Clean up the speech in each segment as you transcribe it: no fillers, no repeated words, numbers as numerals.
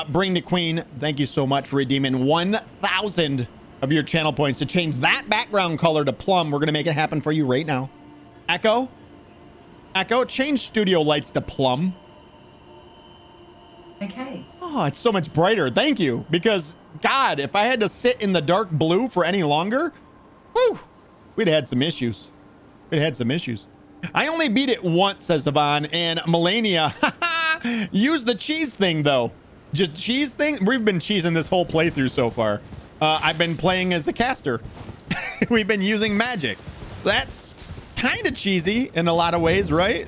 Bring the Queen, thank you so much for redeeming 1,000 of your channel points to change that background color to plum. We're gonna make it happen for you right now. Echo, change studio lights to plum. Okay. Oh, it's so much brighter. Thank you. Because, God, if I had to sit in the dark blue for any longer, whew, we'd had some issues. I only beat it once, says Yvonne, and Melania, use the cheese thing, though. Just cheese thing? We've been cheesing this whole playthrough so far. I've been playing as a caster. We've been using magic. So that's kind of cheesy in a lot of ways, right?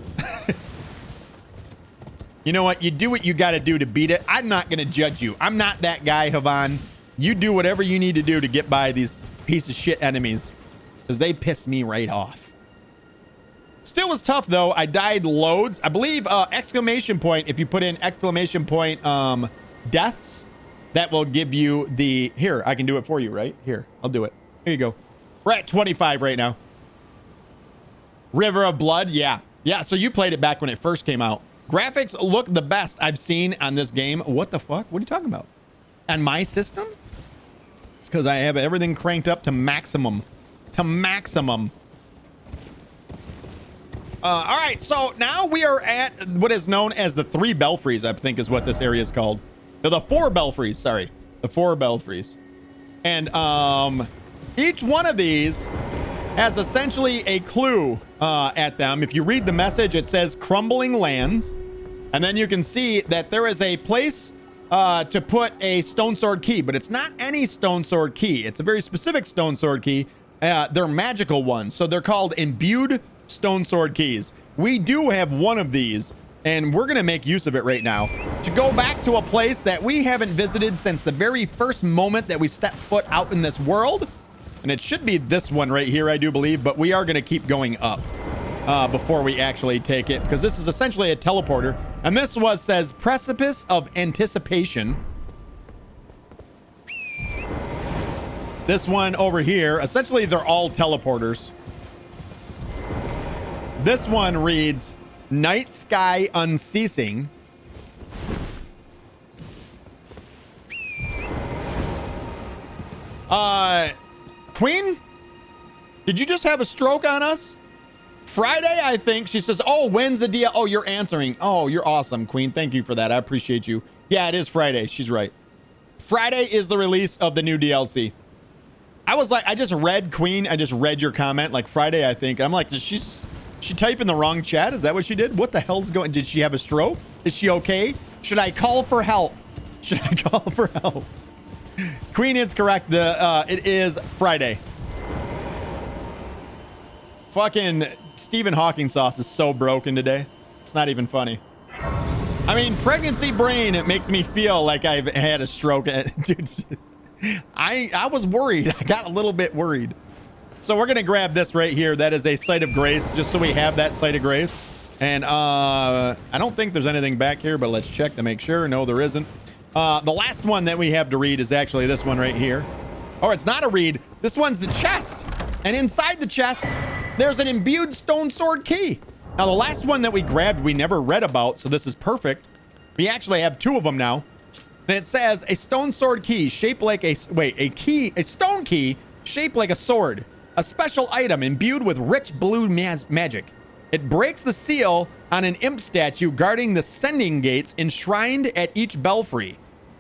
You know what? You do what you got to do to beat it. I'm not going to judge you. I'm not that guy, Yvonne. You do whatever you need to do to get by these piece of shit enemies, because they piss me right off. Still was tough, though. I died loads. I believe exclamation point, if you put in exclamation point deaths, that will give you the... Here, I can do it for you, right? Here, I'll do it. Here you go. We're at 25 right now. River of Blood, yeah. Yeah, so you played it back when it first came out. Graphics look the best I've seen on this game. What the fuck? What are you talking about? On my system? It's because I have everything cranked up to maximum. All right, so now we are at what is known as the 3 belfries, I think is what this area is called. No, the 4 belfries, sorry. The 4 belfries. And each one of these has essentially a clue at them. If you read the message, it says crumbling lands. And then you can see that there is a place to put a stone sword key, but it's not any stone sword key. It's a very specific stone sword key. They're magical ones. So they're called imbued stone sword keys. We do have one of these, and we're going to make use of it right now to go back to a place that we haven't visited since the very first moment that we stepped foot out in this world. And it should be this one right here, I do believe, but we are going to keep going up before we actually take it, because this is essentially a teleporter. And this says Precipice of Anticipation. This one over here, essentially they're all teleporters. This one reads Night Sky Unceasing. Queen, did you just have a stroke on us? Friday, I think. She says, oh, when's the deal? Oh, you're answering. Oh, you're awesome, Queen. Thank you for that. I appreciate you. Yeah, it is Friday. She's right. Friday is the release of the new DLC. I was like, I just read, Queen. I just read your comment like Friday, I think. I'm like, did she type in the wrong chat? Is that what she did? What the hell's going? Did she have a stroke? Is she okay? Should I call for help? Queen is correct. It is Friday. Fucking Stephen Hawking sauce is so broken today. It's not even funny. I mean, pregnancy brain, it makes me feel like I've had a stroke. Dude, I was worried. I got a little bit worried. So we're going to grab this right here. That is a site of grace, just so we have that site of grace. And I don't think there's anything back here, but let's check to make sure. No, there isn't. The last one that we have to read is actually this one right here. Or it's not a read. This one's the chest. And inside the chest, there's an imbued stone sword key. Now, the last one that we grabbed, we never read about, so this is perfect. We actually have 2 of them now. And it says a stone sword key shaped like a stone key shaped like a sword. A special item imbued with rich blue magic. It breaks the seal on an imp statue guarding the sending gates enshrined at each belfry,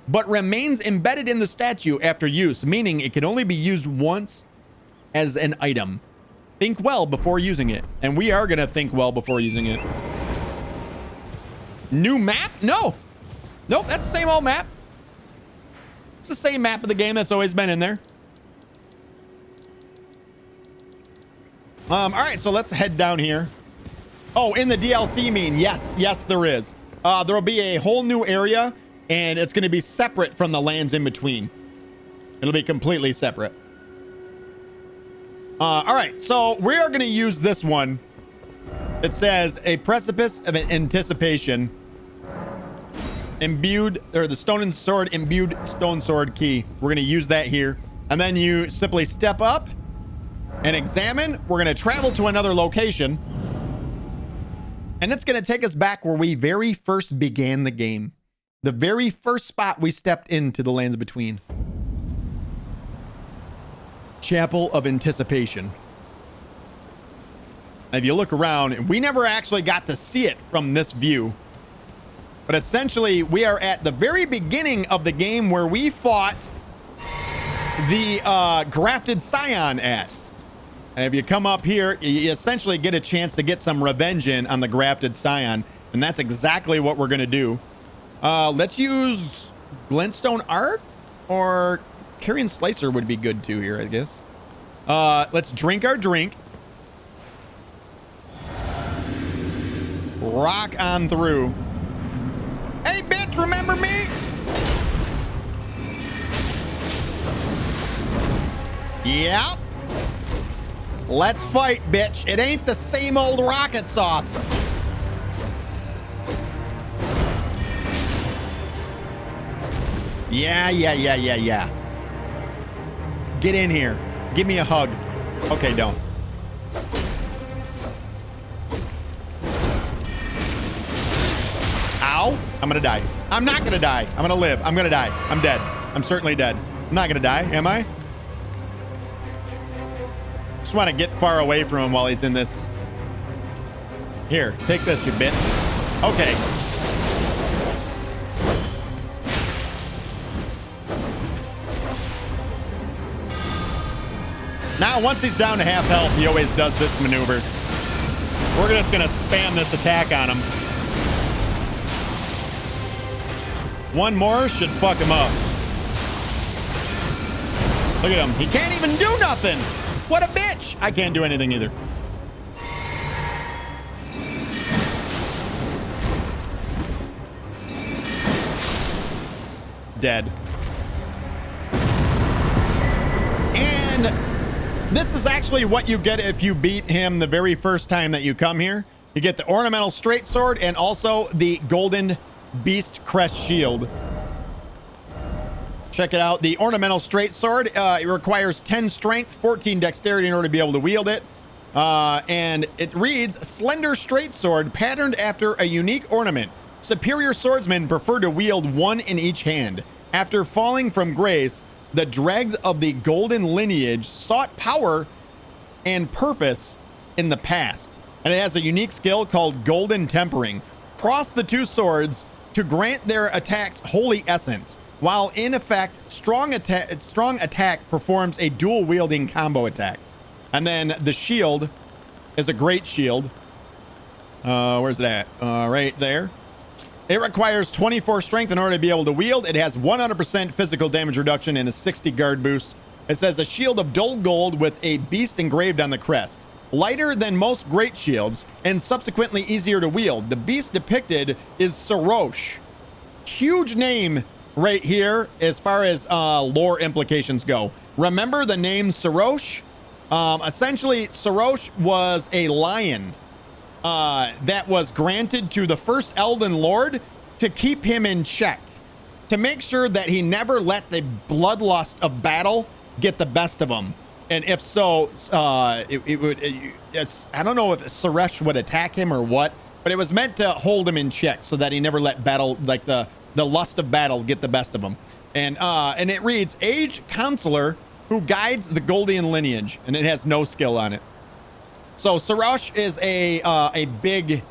but remains embedded in the statue after use, meaning it can only be used once as an item. Think well before using it. And we are going to think well before using it. New map? No. Nope, that's the same old map. It's the same map of the game that's always been in there. All right, so let's head down here. Oh, in the DLC, you mean? Yes, there is. There will be a whole new area, and it's going to be separate from the lands in between. It'll be completely separate. All right, so we are going to use this one. It says a Precipice of Anticipation. Imbued, or the stone and sword imbued stone sword key. We're going to use that here. And then you simply step up and examine. We're going to travel to another location. And it's going to take us back where we very first began the game. The very first spot we stepped into the lands between. Chapel of Anticipation. And if you look around, we never actually got to see it from this view. But essentially, we are at the very beginning of the game where we fought the grafted scion at. And if you come up here, you essentially get a chance to get some revenge in on the grafted scion. And that's exactly what we're going to do. Let's use glintstone arc, or carrion slicer would be good too here, I guess. Let's drink our drink. Rock on through. Hey, bitch, remember me? Yep. Let's fight, bitch. It ain't the same old Rockitsauce. Yeah. Get in here. Give me a hug. Okay, don't. Ow. I'm gonna die. I'm not gonna die. I'm gonna live. I'm gonna die. I'm dead. I'm certainly dead. I'm not gonna die, am I? Just want to get far away from him while he's in this. Here, take this, you bitch. Okay. Now, once he's down to half health, he always does this maneuver. We're just gonna spam this attack on him. One more should fuck him up. Look at him. He can't even do nothing. What a bitch. I can't do anything either. Dead. And this is actually what you get if you beat him the very first time that you come here. You get the ornamental straight sword and also the golden beast crest shield. Check it out. The ornamental straight sword, it requires 10 strength, 14 dexterity in order to be able to wield it. And it reads, slender straight sword patterned after a unique ornament. Superior swordsmen prefer to wield one in each hand. After falling from grace, the dregs of the golden lineage sought power and purpose in the past. And it has a unique skill called golden tempering. Cross the two swords to grant their attacks holy essence. While in effect, strong attack performs a dual wielding combo attack. And then the shield is a great shield. Where's it at? Right there. It requires 24 strength in order to be able to wield. It has 100% physical damage reduction and a 60 guard boost. It says a shield of dull gold with a beast engraved on the crest. Lighter than most great shields and subsequently easier to wield. The beast depicted is Sarosh. Huge name right here as far as lore implications go. Remember the name Sarosh? Essentially, Sarosh was a lion that was granted to the first Elden Lord to keep him in check, to make sure that he never let the bloodlust of battle get the best of him. And if so, I don't know if Saresh would attack him or what, but it was meant to hold him in check so that he never let battle, like the lust of battle, get the best of him. And it reads, aged counselor who guides the Goldian lineage, and it has no skill on it. So Sarosh is a big,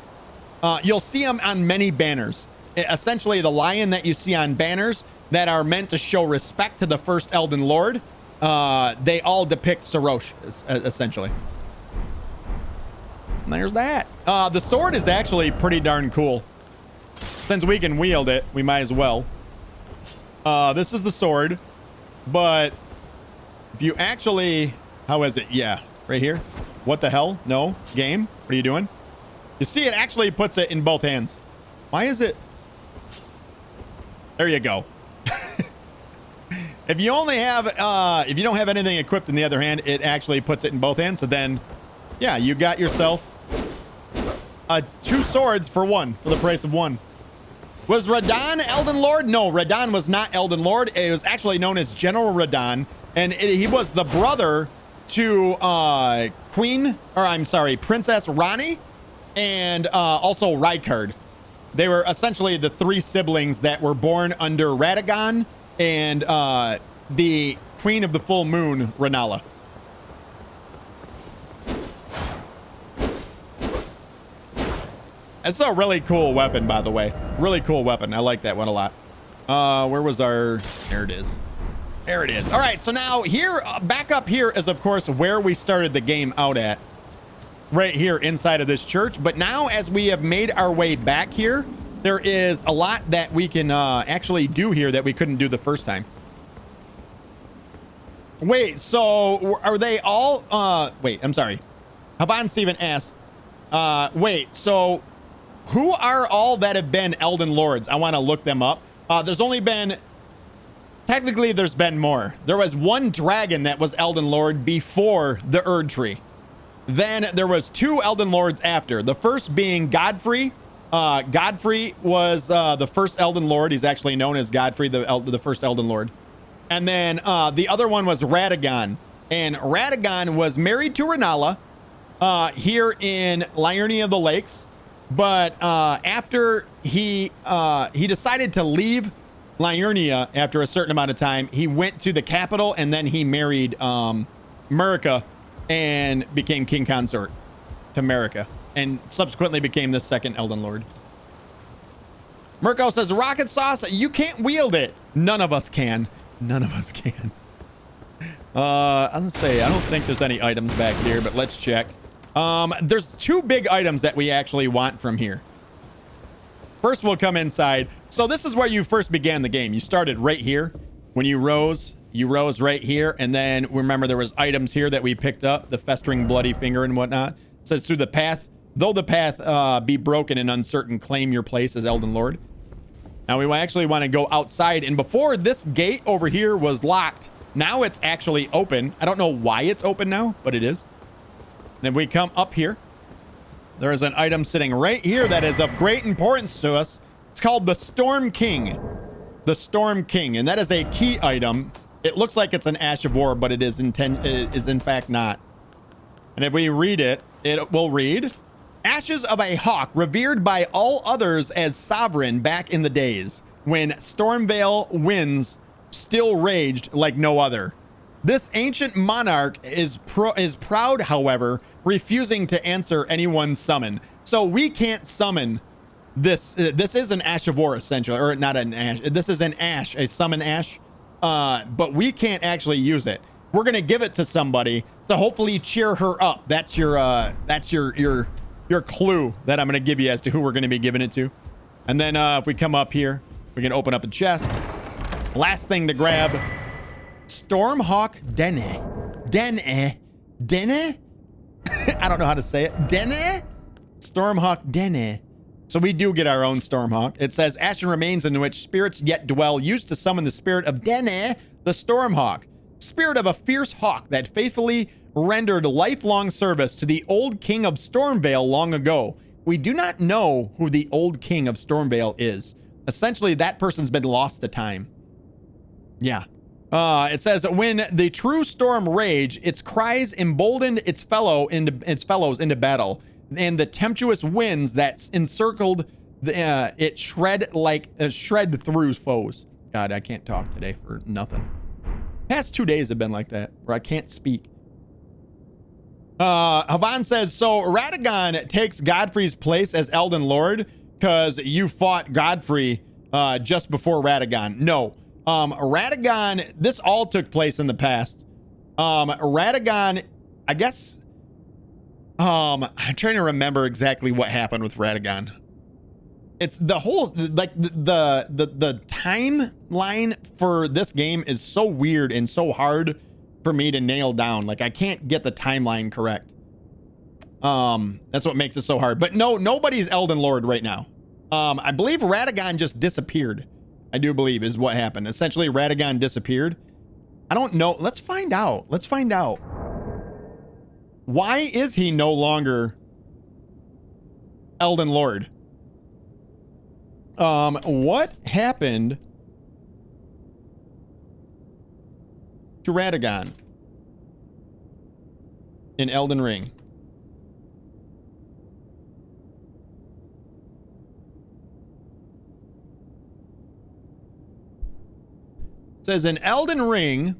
you'll see him on many banners. Essentially, the lion that you see on banners that are meant to show respect to the first Elden Lord, they all depict Sarosh, essentially. And there's that. The sword is actually pretty darn cool. Since we can wield it, we might as well. This is the sword, but if you actually, how is it? Yeah, right here. What the hell? No, game. What are you doing? You see, it actually puts it in both hands. Why is it? There you go. If you only have, if you don't have anything equipped in the other hand, it actually puts it in both hands. So then, yeah, you got yourself 2 swords for one, for the price of one. Was Radahn Elden Lord? No, Radahn was not Elden Lord. It was actually known as General Radahn, and he was the brother to Princess Rani, and also Rykard. They were essentially the three siblings that were born under Radagon and the Queen of the Full Moon, Rennala. It's a really cool weapon, by the way. Really cool weapon. I like that one a lot. Where was our... There it is. There it is. All right, so now here, back up here is, of course, where we started the game out at. Right here inside of this church. But now, as we have made our way back here, there is a lot that we can actually do here that we couldn't do the first time. Wait, so are they all... wait, I'm sorry. Haban Steven asked, wait, so who are all that have been Elden Lords? I want to look them up. There's only been... Technically, there's been more. There was one dragon that was Elden Lord before the Erdtree. Then there was two Elden Lords after. The first being Godfrey. Godfrey was the first Elden Lord. He's actually known as Godfrey, the first Elden Lord. And then the other one was Radagon. And Radagon was married to Rennala here in Liurnia of the Lakes. But after he decided to leave Liurnia after a certain amount of time, he went to the capital and then he married Marika and became king consort to Marika and subsequently became the second Elden Lord. Mirko says, Rockitsauce, you can't wield it. None of us can. None of us can. I was gonna say, I don't think there's any items back here, but let's check. There's two big items that we actually want from here. First, we'll come inside. So this is where you first began the game. You started right here. When you rose right here. And then remember, there was items here that we picked up, the festering bloody finger and whatnot. It says through the path, though the path be broken and uncertain, claim your place as Elden Lord. Now we actually want to go outside. And before, this gate over here was locked. Now it's actually open. I don't know why it's open now, but it is. And if we come up here, there is an item sitting right here that is of great importance to us. It's called the Storm King. The Storm King. And that is a key item. It looks like it's an Ash of War, but it is in fact not. And if we read it, it will read, Ashes of a hawk revered by all others as sovereign back in the days when Stormvale winds still raged like no other. This ancient monarch is proud, however, refusing to answer anyone's summon. So we can't summon this. This is an Ash of War, essentially, or not an Ash. This is an Ash, a summon Ash, but we can't actually use it. We're gonna give it to somebody to hopefully cheer her up. That's your clue that I'm gonna give you as to who we're gonna be giving it to. And then if we come up here, we can open up a chest. Last thing to grab. Stormhawk Dene. Dene? I don't know how to say it. Dene? Stormhawk Dene. So we do get our own Stormhawk. It says, Ashen remains in which spirits yet dwell, used to summon the spirit of Dene, the Stormhawk. Spirit of a fierce hawk that faithfully rendered lifelong service to the old king of Stormvale long ago. We do not know who the old king of Stormvale is. Essentially, that person's been lost to time. Yeah. It says, when the true storm rage, its cries emboldened its fellows into battle, and the tempestuous winds that encircled it shred through foes. God, I can't talk today for nothing. Past 2 days have been like that, where I can't speak. Havan says, so Radagon takes Godfrey's place as Elden Lord because you fought Godfrey just before Radagon. No. Radagon, this all took place in the past. Radagon, I guess, I'm trying to remember exactly what happened with Radagon. It's the whole, like, the timeline for this game is so weird and so hard for me to nail down. Like, I can't get the timeline correct. That's what makes it so hard. But no, nobody's Elden Lord right now. I believe Radagon just disappeared. I do believe is what happened. Essentially, Radagon disappeared. I don't know. Let's find out. Let's find out. Why is he no longer Elden Lord? What happened to Radagon in Elden Ring? says in Elden Ring,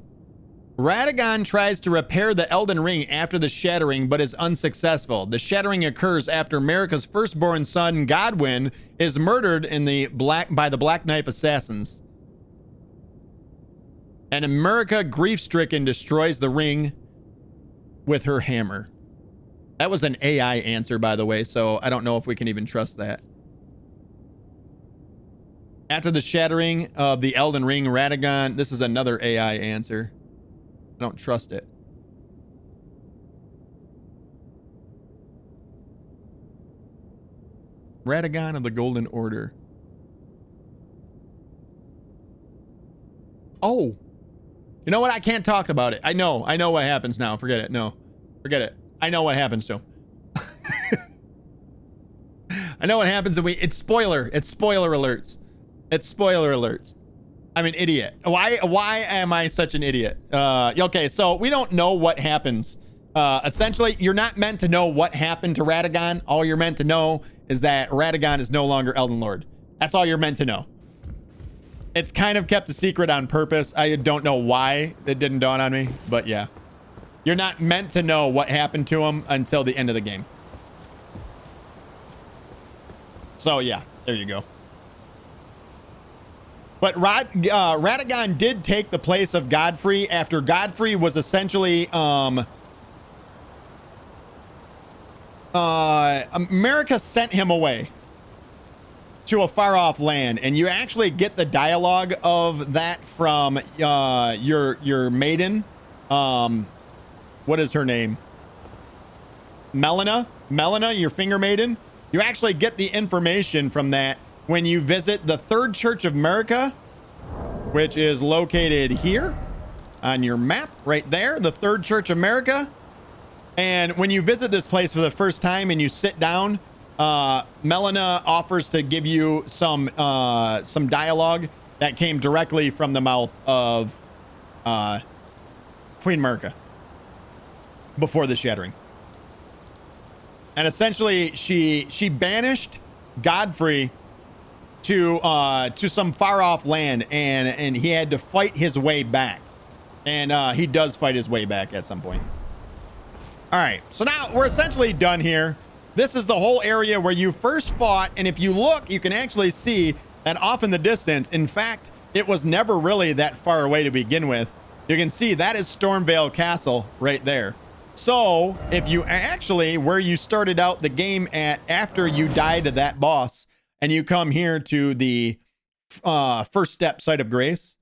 Radagon tries to repair the Elden Ring after the Shattering, but is unsuccessful. The Shattering occurs after Marika's firstborn son, Godwyn, is murdered by the Black Knife assassins. And Marika, grief-stricken, destroys the ring with her hammer. That was an AI answer, by the way, so I don't know if we can even trust that. After the Shattering of the Elden Ring, Radagon... This is another AI answer. I don't trust it. Radagon of the Golden Order. Oh. You know what? I can't talk about it. I know what happens now. Forget it. No. Forget it. I know what happens to him. I know what happens and it's spoiler. It's spoiler alerts. It's spoiler alerts. I'm an idiot. Why am I such an idiot? Okay, so we don't know what happens. Essentially, you're not meant to know what happened to Radagon. All you're meant to know is that Radagon is no longer Elden Lord. That's all you're meant to know. It's kind of kept a secret on purpose. I don't know why it didn't dawn on me, but yeah. You're not meant to know what happened to him until the end of the game. So yeah, there you go. But Radagon did take the place of Godfrey after Godfrey was essentially Marika sent him away to a far off land, and you actually get the dialogue of that from your maiden. What is her name? Melina, your finger maiden. You actually get the information from that when you visit the Third Church of Marika, which is located here on your map right there, the Third Church of Marika. And when you visit this place for the first time and you sit down, Melina offers to give you some dialogue that came directly from the mouth of Queen Marika before the Shattering. And essentially, she banished Godfrey to some far off land, and he had to fight his way back. And he does fight his way back at some point. All right, so now we're essentially done here. This is the whole area where you first fought, and if you look, you can actually see that off in the distance, in fact, it was never really that far away to begin with. You can see that is Stormvale Castle right there. So if you actually, where you started out the game at after you died to that boss, and you come here to the first step site of grace,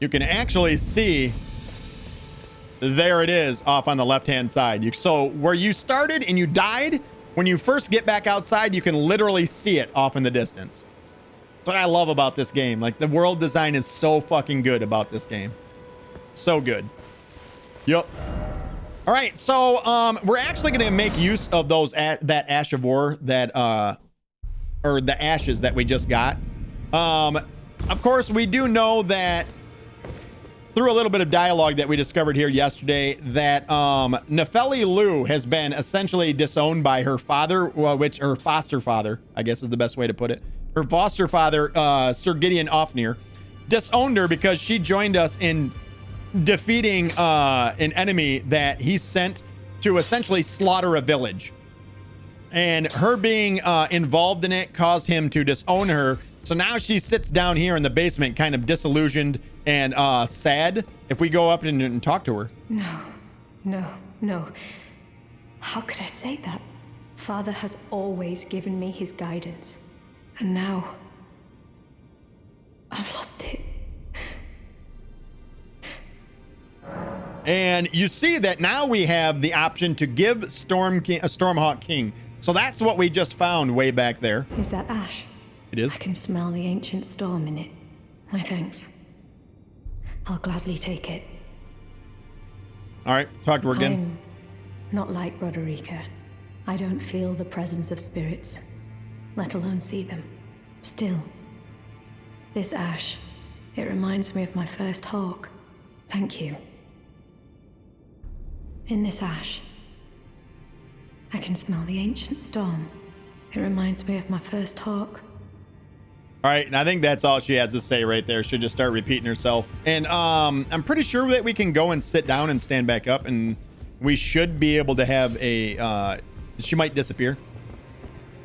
you can actually see there it is off on the left hand side. So where you started and you died, when you first get back outside, you can literally see it off in the distance. That's what I love about this game. Like, the world design is so fucking good about this game. So good. Yep. All right, so we're actually going to make use of those that Ash of War that or the ashes that we just got. Of course, we do know that through a little bit of dialogue that we discovered here yesterday that Nefeli Lu has been essentially disowned by her father, which her foster father, I guess is the best way to put it. Her foster father, Sir Gideon Ofnir, disowned her because she joined us in defeating an enemy that he sent to essentially slaughter a village. And her being involved in it caused him to disown her. So now she sits down here in the basement, kind of disillusioned and sad. If we go up and talk to her. No. How could I say that? Father has always given me his guidance. And now, I've lost it. And you see that now we have the option to give Stormhawk King. So that's what we just found way back there. Is that ash? It is. I can smell the ancient storm in it. My thanks. I'll gladly take it. All right, talk to her again. I'm not like Roderika. I don't feel the presence of spirits, let alone see them. Still, this ash, it reminds me of my first hawk. Thank you. In this ash, I can smell the ancient storm. It reminds me of my first hawk. All All right, and I think that's all she has to say right there. She'll just start repeating herself. And I'm pretty sure that we can go and sit down and stand back up, and we should be able to have a... she might disappear.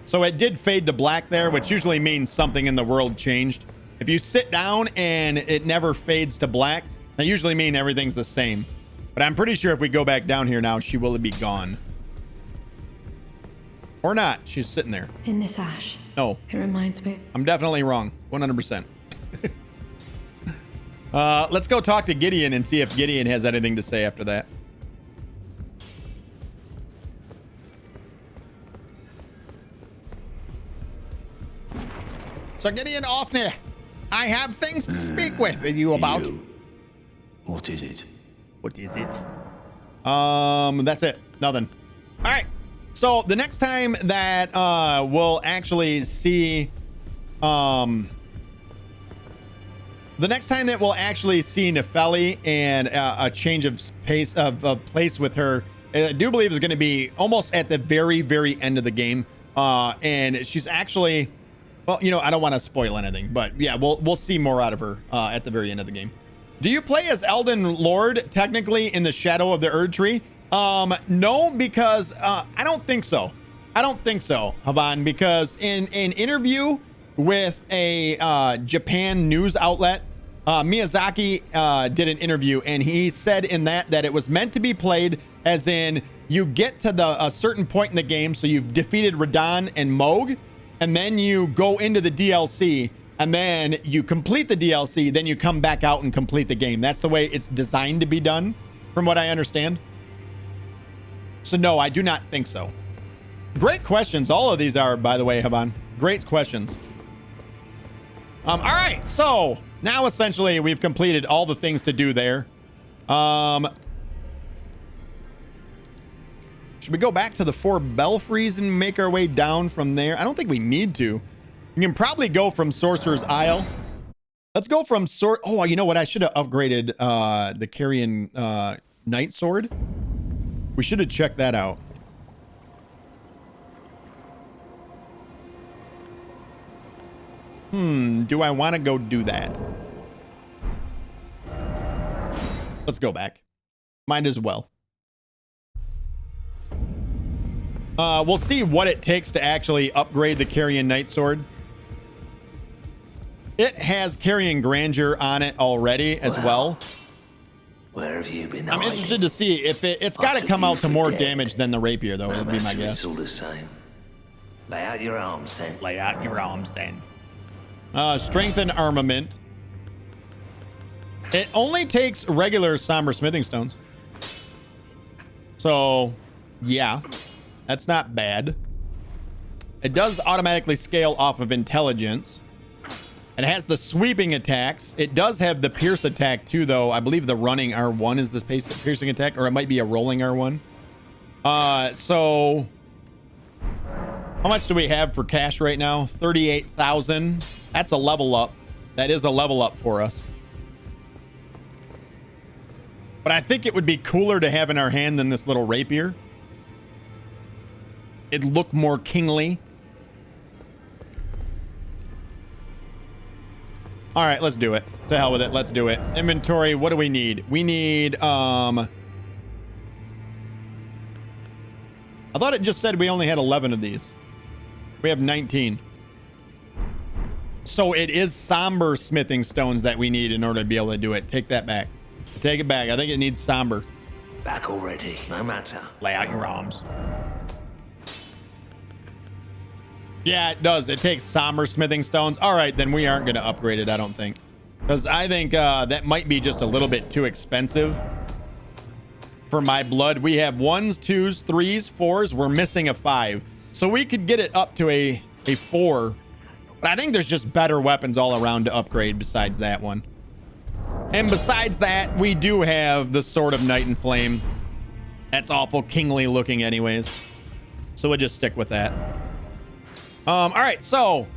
So it did fade to black there, which usually means something in the world changed. If you sit down and it never fades to black, that usually means everything's the same. But I'm pretty sure if we go back down here now, she will be gone. Or not. She's sitting there. In this ash. No. It reminds me. I'm definitely wrong. 100%. Let's go talk to Gideon and see if Gideon has anything to say after that. So Gideon Offner, I have things to speak with you about. What is it? What is it? That's it. Nothing. All right. So the next time that we'll actually see the next time that we'll actually see Nefeli and a change of pace of place with her, I do believe is going to be almost at the very end of the game. And she's actually, well, you know, I don't want to spoil anything, but yeah, we'll see more out of her at the very end of the game. Do you play as Elden Lord technically in the shadow of the Erdtree? No, because I don't think so. I don't think so, Havan, because in an interview with a Japan news outlet, Miyazaki did an interview, and he said in that it was meant to be played as in you get to a certain point in the game, so you've defeated Radahn and Mohg, and then you go into the DLC, and then you complete the DLC, then you come back out and complete the game. That's the way it's designed to be done, from what I understand. So no, I do not think so. Great questions. All of these are, by the way, Havan. Great questions. All right, so now essentially we've completed all the things to do there. Should we go back to the 4 belfries and make our way down from there? I don't think we need to. We can probably go from Sorcerer's Isle. Let's go from Oh, you know what? I should have upgraded the Carrion Knight Sword. We should have checked that out. Do I want to go do that? Let's go back. Might as well. We'll see what it takes to actually upgrade the Carrion Knight Sword. It has Carrion Grandeur on it already as well. Where have you been? I'm interested to see if it's got to come out to more damage than the rapier, though. Would be my guess. It's all the same. Lay out your arms, then. Lay out your arms, then. Strengthen armament. It only takes regular somber smithing stones. So, yeah, that's not bad. It does automatically scale off of intelligence. It has the sweeping attacks. It does have the pierce attack too, though. I believe the running R1 is the piercing attack, or it might be a rolling R1. So how much do we have for cash right now? 38,000. That's a level up. That is a level up for us. But I think it would be cooler to have in our hand than this little rapier. It'd look more kingly. All right, let's do it. To hell with it. Let's do it. Inventory. What do we need? We need, I thought it just said we only had 11 of these. We have 19. So it is somber smithing stones that we need in order to be able to do it. Take that back. Take it back. I think it needs somber. Back already. No matter. Lay out your arms. Yeah, it does. It takes somber smithing stones. All right, then we aren't going to upgrade it, I don't think. Because I think that might be just a little bit too expensive for my blood. We have 1s, 2s, 3s, 4s. We're missing a 5. So we could get it up to a 4. But I think there's just better weapons all around to upgrade besides that one. And besides that, we do have the Sword of Night and Flame. That's awful kingly looking anyways. So we'll just stick with that. All right, so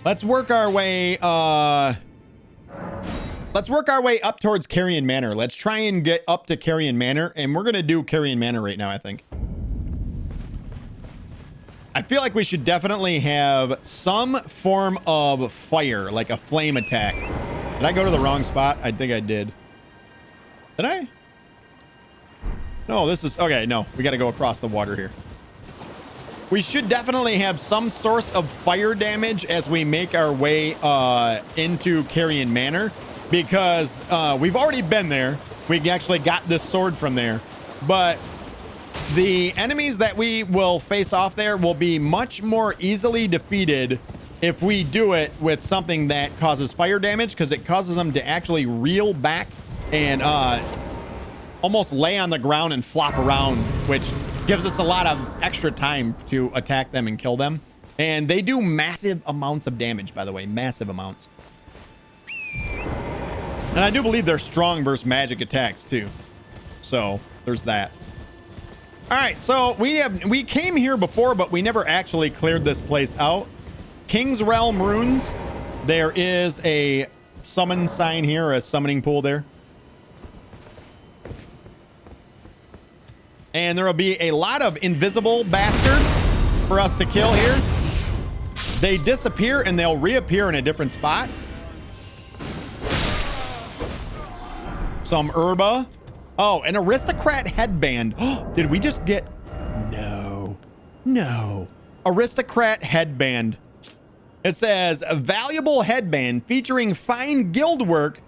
let's work our way up towards Carrion Manor. Let's try and get up to Carrion Manor, and we're gonna do Carrion Manor right now, I think. I feel like we should definitely have some form of fire, like a flame attack. Did I go to the wrong spot? I think I did. Did I? No, this is... Okay, no. We got to go across the water here. We should definitely have some source of fire damage as we make our way into Carrion Manor, because we've already been there. We actually got this sword from there. But the enemies that we will face off there will be much more easily defeated if we do it with something that causes fire damage, because it causes them to actually reel back and almost lay on the ground and flop around, which gives us a lot of extra time to attack them and kill them. And they do massive amounts of damage, by the way, massive amounts. And I do believe they're strong versus magic attacks too. So there's that. All right, so we came here before, but we never actually cleared this place out. King's Realm runes. There is a summon sign here, a summoning pool there. And there will be a lot of invisible bastards for us to kill here. They disappear and they'll reappear in a different spot. Some herba. Oh, an aristocrat headband. Did we just get... No. No. Aristocrat headband. It says, a valuable headband featuring fine guild work,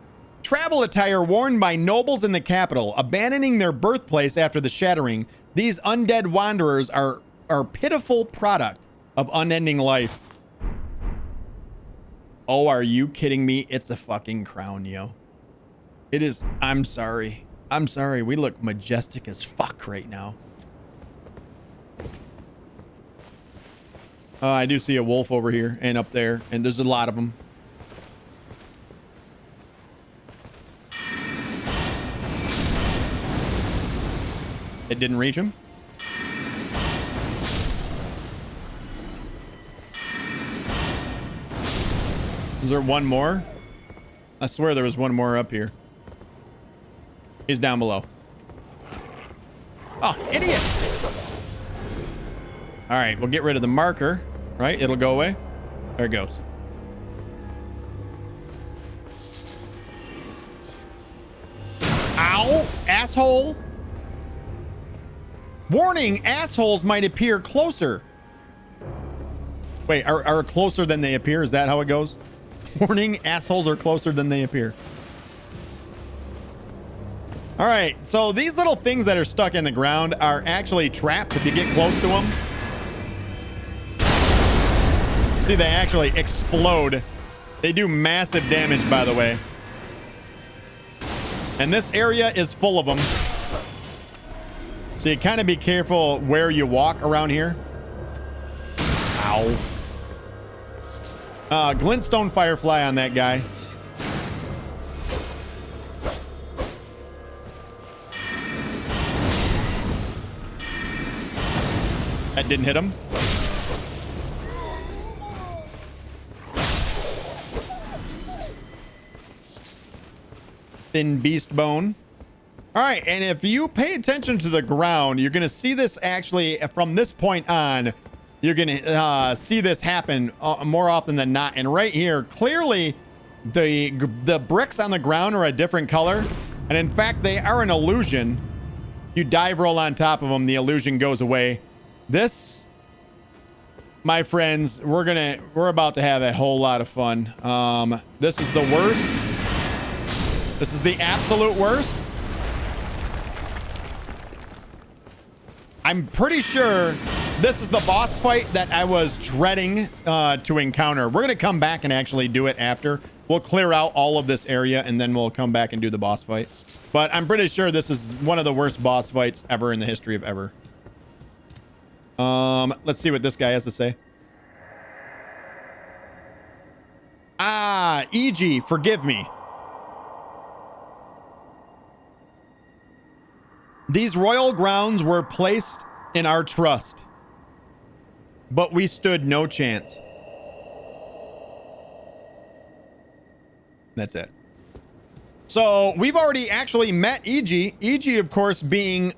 travel attire worn by nobles in the capital, abandoning their birthplace after the Shattering. These undead wanderers are pitiful product of unending life. Oh, are you kidding me? It's a fucking crown, yo. It is. I'm sorry. I'm sorry. We look majestic as fuck right now. I do see a wolf over here and up there, and there's a lot of them. It didn't reach him. Is there one more? I swear there was one more up here. He's down below. Oh, idiot! All right, we'll get rid of the marker, right? It'll go away. There it goes. Ow, asshole. Warning, assholes might appear closer. Wait, are closer than they appear? Is that how it goes? Warning, assholes are closer than they appear. All right, so these little things that are stuck in the ground are actually trapped if you get close to them. See, they actually explode. They do massive damage, by the way. And this area is full of them. So you kind of be careful where you walk around here. Ow. Glintstone Firefly on that guy. That didn't hit him. Thin beast bone. All right, and if you pay attention to the ground, you're going to see this actually from this point on. You're going to see this happen more often than not. And right here, clearly, the bricks on the ground are a different color. And in fact, they are an illusion. You dive roll on top of them, the illusion goes away. This, my friends, we're about to have a whole lot of fun. This is the worst. This is the absolute worst. I'm pretty sure this is the boss fight that I was dreading to encounter. We're going to come back and actually do it after. We'll clear out all of this area and then we'll come back and do the boss fight. But I'm pretty sure this is one of the worst boss fights ever in the history of ever. Let's see what this guy has to say. Ah, E.G., forgive me. These royal grounds were placed in our trust, but we stood no chance. That's it. So we've already actually met E.G. E.G., of course, being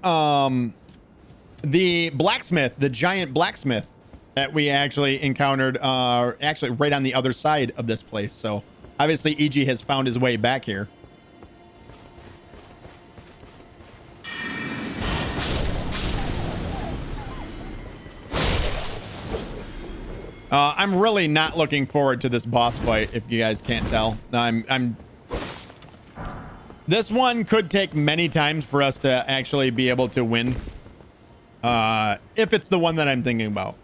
the blacksmith, the giant blacksmith. that we actually encountered actually right on the other side of this place. So obviously EG has found his way back here. I'm really not looking forward to this boss fight, if you guys can't tell. This one could take many times for us to actually be able to win. If it's the one that I'm thinking about.